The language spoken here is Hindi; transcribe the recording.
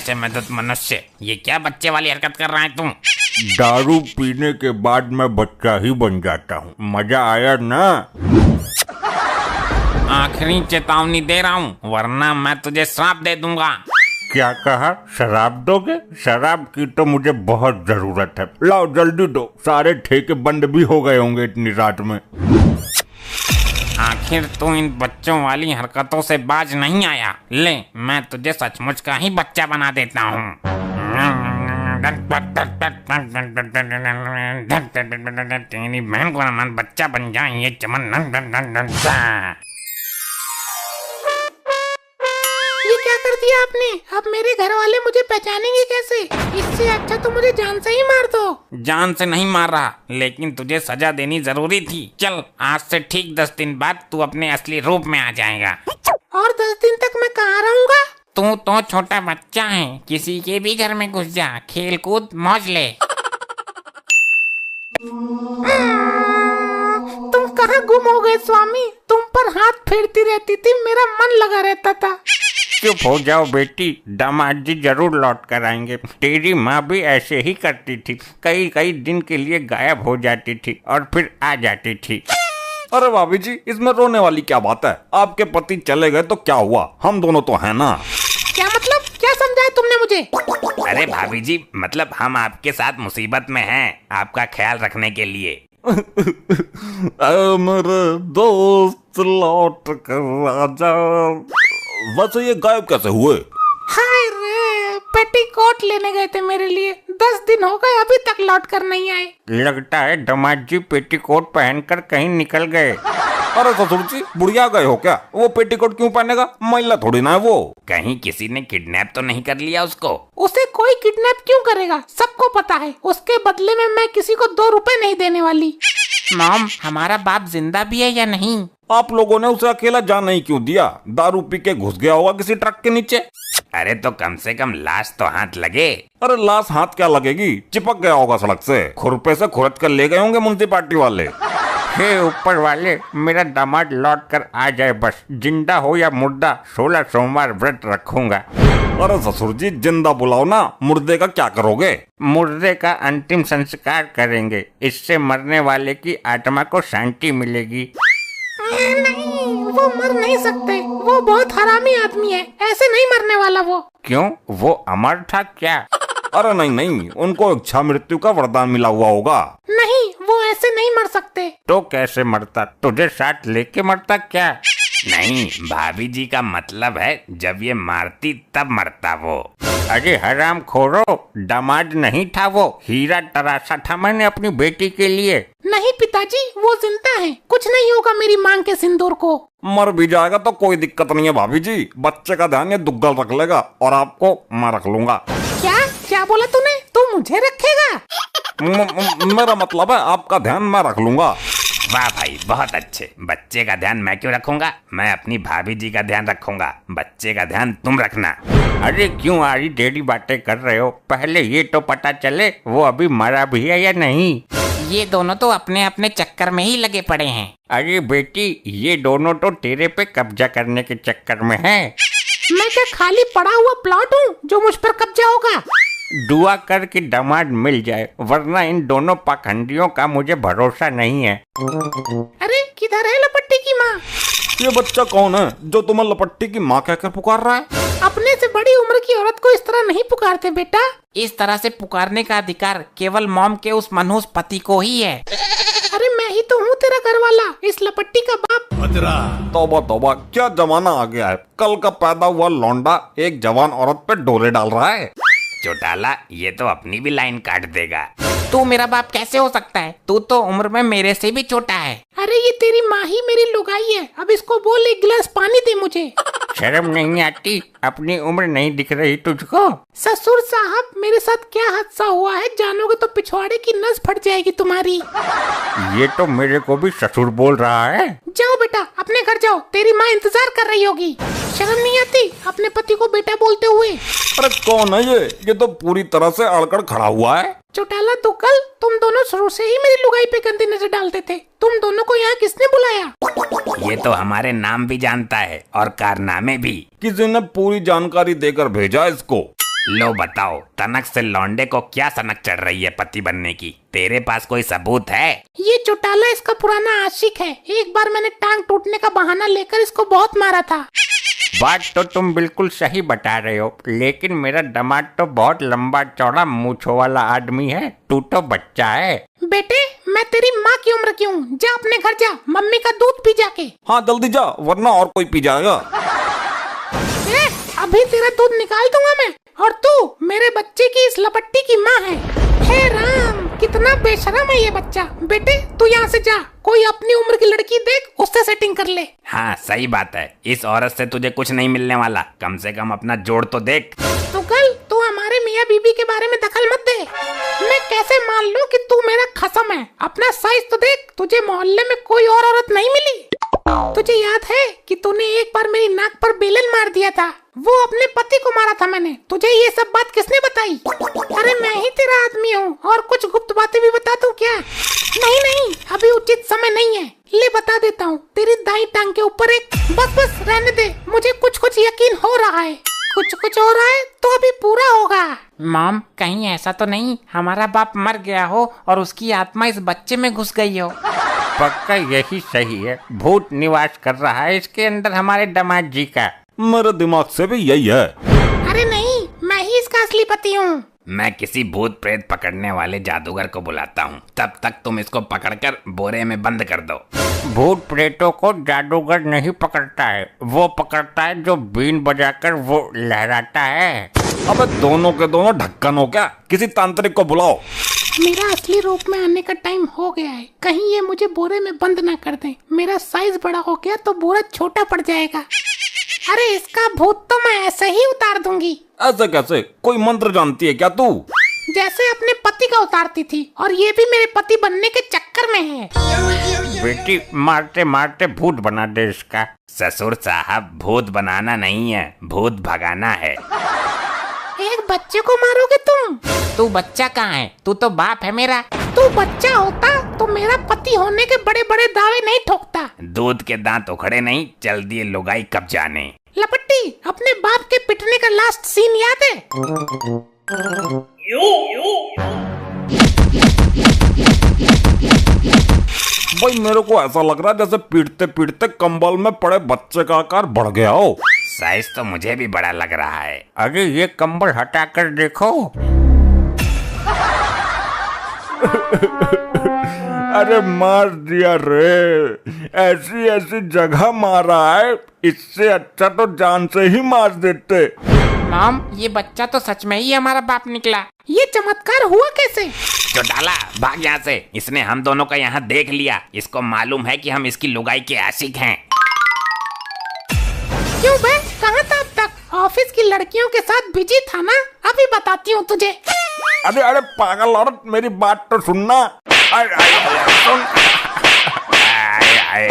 नशेमंद मनुष्य, ये क्या बच्चे वाली हरकत कर रहा है तुम? दारू पीने के बाद मैं बच्चा ही बन जाता हूँ। मजा आया ना? आखिरी चेतावनी दे रहा हूँ, वरना मैं तुझे श्राप दे दूंगा। क्या कहा? शराब दोगे? शराब की तो मुझे बहुत जरूरत है। लाओ जल्दी दो, सारे ठेके बंद भी हो गए होंगे इतनी रात में। आखिर तू इन बच्चों वाली हरकतों से बाज नहीं आया। ले, मैं तुझे सचमुच का ही बच्चा बना देता हूँ। तेरी बहन को मन बच्चा बन जाए ये चमन। ये क्या कर दिया आपने? अब मेरे घर वाले मुझे पहचानेंगे कैसे? इससे अच्छा तो मुझे जान से ही मार दो। जान से नहीं मार रहा, लेकिन तुझे सजा देनी जरूरी थी। चल, आज से ठीक 10 दिन बाद तू अपने असली रूप में आ जाएगा। और 10 दिन तक मैं कहाँ रहूँगा? तू तो छोटा बच्चा है, किसी के भी घर में घुस जा, खेल कूद मौज ले। तुम कहाँ गुम हो गए स्वामी? तुम पर हाथ फेरती रहती थी, मेरा मन लगा रहता था। चुप हो जाओ बेटी, दामाद जी जरूर लौट कर आएंगे। तेरी माँ भी ऐसे ही करती थी, कई कई दिन के लिए गायब हो जाती थी और फिर आ जाती थी। अरे भाभी जी, इसमें रोने वाली क्या बात है? आपके पति चले गए तो क्या हुआ, हम दोनों तो हैं ना। क्या मतलब? क्या समझाया तुमने मुझे? अरे भाभी जी, मतलब हम आपके साथ मुसीबत में हैं, आपका ख्याल रखने के लिए। मेरे दोस्त लौट कर आ जाओ। वैसे ये गायब कैसे हुए? हाय रे, पेटीकोट लेने गए थे मेरे लिए, 10 दिन हो गए अभी तक लौट कर नहीं आए। लगता है दामाद जी पेटीकोट पहनकर कहीं निकल गए। अरे ससुर जी, बुढ़िया गए हो क्या? वो पेटीकोट क्यों पहनेगा? महिला थोड़ी ना है वो। कहीं किसी ने किडनैप तो नहीं कर लिया उसको? उसे कोई किडनैप क्यों करेगा? सबको पता है, उसके बदले में मैं किसी को 2 रुपए नहीं देने वाली। मॉम, हमारा बाप जिंदा भी है या नहीं? आप लोगों ने उसे अकेला जाने ही क्यों दिया? दारू पी के घुस गया होगा किसी ट्रक के नीचे। अरे तो कम से कम लाश तो हाथ लगे। अरे लाश हाथ क्या लगेगी, चिपक गया होगा सड़क से, खुरपे से खुरच कर ले गए होंगे म्युनिसिपालिटी वाले। हे ऊपर वाले, मेरा दामाद लौट कर आ जाए बस। जिंदा हो या मुर्दा, 16 सोमवार व्रत रखूंगा। अरे ससुर जी, जिंदा बुलाओ ना, मुर्दे का क्या करोगे? मुर्दे का अंतिम संस्कार करेंगे, इससे मरने वाले की आत्मा को शांति मिलेगी। नहीं, वो मर नहीं सकते, वो बहुत हरामी आदमी है, ऐसे नहीं मरने वाला वो। क्यों, वो अमर था क्या? अरे नहीं नहीं, उनको इच्छा मृत्यु का वरदान मिला हुआ होगा। नहीं, वो ऐसे नहीं मर सकते। तो कैसे मरता? तुझे साथ लेके मरता क्या? नहीं, भाभी जी का मतलब है जब ये मारती तब मरता वो। अरे हराम खोरो, दामाद नहीं था वो, हीरा तराशा था मैंने अपनी बेटी के लिए। नहीं पिताजी, वो जिंदा है, कुछ नहीं होगा मेरी मांग के सिंदूर को। मर भी जाएगा तो कोई दिक्कत नहीं है भाभी जी, बच्चे का ध्यान ये दुग्गल रख लेगा और आपको मैं रख लूंगा। क्या क्या बोला तूने? तू मुझे रखेगा? मेरा मतलब है आपका ध्यान मैं रख लूंगा। वाह भाई, बहुत अच्छे। बच्चे का ध्यान मैं क्यों रखूंगा? मैं अपनी भाभी जी का ध्यान रखूंगा, बच्चे का ध्यान तुम रखना। अरे क्यों आरी टेढ़ी बातें कर रहे हो? पहले ये तो पता चले वो अभी मरा भी है या नहीं। ये दोनों तो अपने अपने चक्कर में ही लगे पड़े हैं। अरे बेटी, ये दोनों तो तेरे पे कब्जा करने के चक्कर में हैं। मैं क्या खाली पड़ा हुआ प्लॉट हूँ जो मुझ पर कब्जा होगा? दुआ कर कि दामाद मिल जाए, वरना इन दोनों पाखंडियों का मुझे भरोसा नहीं है। अरे किधर है लपट्टी की माँ? ये बच्चा कौन है जो तुम्हें लपट्टी की माँ कहकर पुकार रहा है? अपने से बड़ी उम्र की औरत को इस तरह नहीं पुकारते बेटा। इस तरह से पुकारने का अधिकार केवल मॉम के उस मनहूस पति को ही है। अरे मैं ही तो हूँ तेरा घर वाला, इस लपट्टी का बाप। तौबा तौबा, क्या जमाना आ गया है। कल का पैदा हुआ लौंडा एक जवान औरत पे डोले डाल रहा है। चौटाला, ये तो अपनी भी लाइन काट देगा। तू मेरा बाप कैसे हो सकता है? तू तो उम्र में मेरे से भी छोटा है। अरे ये तेरी माँ ही मेरी लुगाई है, अब इसको बोल 1 गिलास पानी दे मुझे। शर्म नहीं आती? अपनी उम्र नहीं दिख रही तुझको? ससुर साहब, मेरे साथ क्या हादसा हुआ है जानोगे तो पिछवाड़े की नस फट जाएगी तुम्हारी। ये तो मेरे को भी ससुर बोल रहा है। जाओ बेटा, अपने घर जाओ, तेरी माँ इंतजार कर रही होगी। शर्म नहीं आती अपने पति को बेटा बोलते हुए? अरे कौन है ये तो पूरी तरह से अड़कड़ खड़ा हुआ है। चौटाला दुग्गल, तुम दोनों शुरू से ही मेरी लुगाई पे गंदी नजर डालते थे। तुम दोनों को यहाँ किसने बुलाया? ये तो हमारे नाम भी जानता है और कारनामे भी। किसी ने पूरी जानकारी देकर भेजा इसको। लो बताओ, तनक से लौंडे को क्या सनक चढ़ रही है पति बनने की? तेरे पास कोई सबूत है? ये चौटाला इसका पुराना आशिक है। एक बार मैंने टांग टूटने का बहाना लेकर इसको बहुत मारा था। बात तो तुम बिल्कुल सही बता रहे हो, लेकिन मेरा दामाद तो बहुत लंबा चौड़ा मूंछों वाला आदमी है, तू तो बच्चा है। बेटे, मैं तेरी माँ की उम्र की हूँ। जा अपने घर जा, मम्मी का दूध पी जाके। हाँ जल्दी जा, वरना और कोई पी जाएगा। अभी तेरा दूध निकाल दूंगा मैं। और तू मेरे बच्चे की इस लपट्टी की माँ है। हे राम, कितना बेशरम है ये बच्चा। बेटे तू यहाँ से जा, कोई अपनी उम्र की लड़की देख, उससे सेटिंग कर ले। हाँ सही बात है, इस औरत से तुझे कुछ नहीं मिलने वाला। कम से कम अपना जोड़ तो देख। तो कल तू हमारे मियाँ बीबी के बारे में दखल मत दे। मैं कैसे मान लूं कि तू मेरा खसम है? अपना साइज तो देख, तुझे मोहल्ले में कोई और औरत नहीं मिली। तुझे याद है कि तूने एक बार मेरी नाक पर बेलन मार दिया था? वो अपने पति को मारा था मैंने। तुझे ये सब बात किसने बताई? अरे मैं ही तेरा आदमी हूँ। और कुछ गुप्त बातें भी बता दूं क्या? नहीं नहीं, अभी उचित समय नहीं है। ले बता देता हूँ, तेरी दाई टांग के ऊपर एक। बस रहने दे, मुझे कुछ यकीन हो रहा है। कुछ हो रहा है तो अभी पूरा होगा। मॉम, कहीं ऐसा तो नहीं हमारा बाप मर गया हो और उसकी आत्मा इस बच्चे में घुस गई हो? पक्का यही सही है, भूत निवास कर रहा है इसके अंदर हमारे दामाद जी का। मेरे दिमाग से भी यही है। अरे नहीं, मैं ही इसका असली पति हूँ। मैं किसी भूत प्रेत पकड़ने वाले जादूगर को बुलाता हूँ, तब तक तुम इसको पकड़कर बोरे में बंद कर दो। भूत प्रेतों को जादूगर नहीं पकड़ता है, वो पकड़ता है जो बीन बजाकर वो लहराता है। अबे दोनों के दोनों ढक्कन हो क्या? किसी तांत्रिक को बुलाओ। मेरा असली रूप में आने का टाइम हो गया है। कहीं ये मुझे बोरे में बंद ना कर दें। मेरा साइज बड़ा हो गया तो बोरा छोटा पड़ जाएगा। अरे इसका भूत तो मैं ऐसे ही उतार दूंगी। ऐसे कैसे? कोई मंत्र जानती है क्या तू? जैसे अपने पति का उतारती थी, और ये भी मेरे पति बनने के चक्कर में है। बेटी मारते मारते भूत बना दे इसका। ससुर साहब, भूत बनाना नहीं है, भूत भगाना है। एक बच्चे को मारोगे तुम? तू बच्चा कहाँ है? तू तो बाप है मेरा। तू बच्चा होता तो मेरा पति होने के बड़े बड़े दावे नहीं ठोकता। दूध के दांत उखड़े नहीं, चल दिए लुगाई कब जाने। लपट्टी, अपने बाप के पिटने का लास्ट सीन याद है? भाई मेरे को ऐसा लग रहा है जैसे पीटते पीटते कंबल में पड़े बच्चे का आकार बढ़ गया हो। साइज तो मुझे भी बड़ा लग रहा है। अरे ये कंबल हटा कर देखो। अरे मार दिया रे, ऐसी ऐसी जगह मारा है, इससे अच्छा तो जान से ही मार देते। मॉम, ये बच्चा तो सच में ही हमारा बाप निकला। ये चमत्कार हुआ कैसे? चौटाला, भाग यहाँ से। इसने हम दोनों का यहाँ देख लिया। इसको मालूम है कि हम इसकी लुगाई के आशिक हैं। क्यों बे, कहाँ था अब तक? ऑफिस की लड़कियों के साथ बिजी था ना? अभी बताती हूँ तुझे। अरे अरे पागल औरत, मेरी बात तो सुनना। सुन। आए, आए।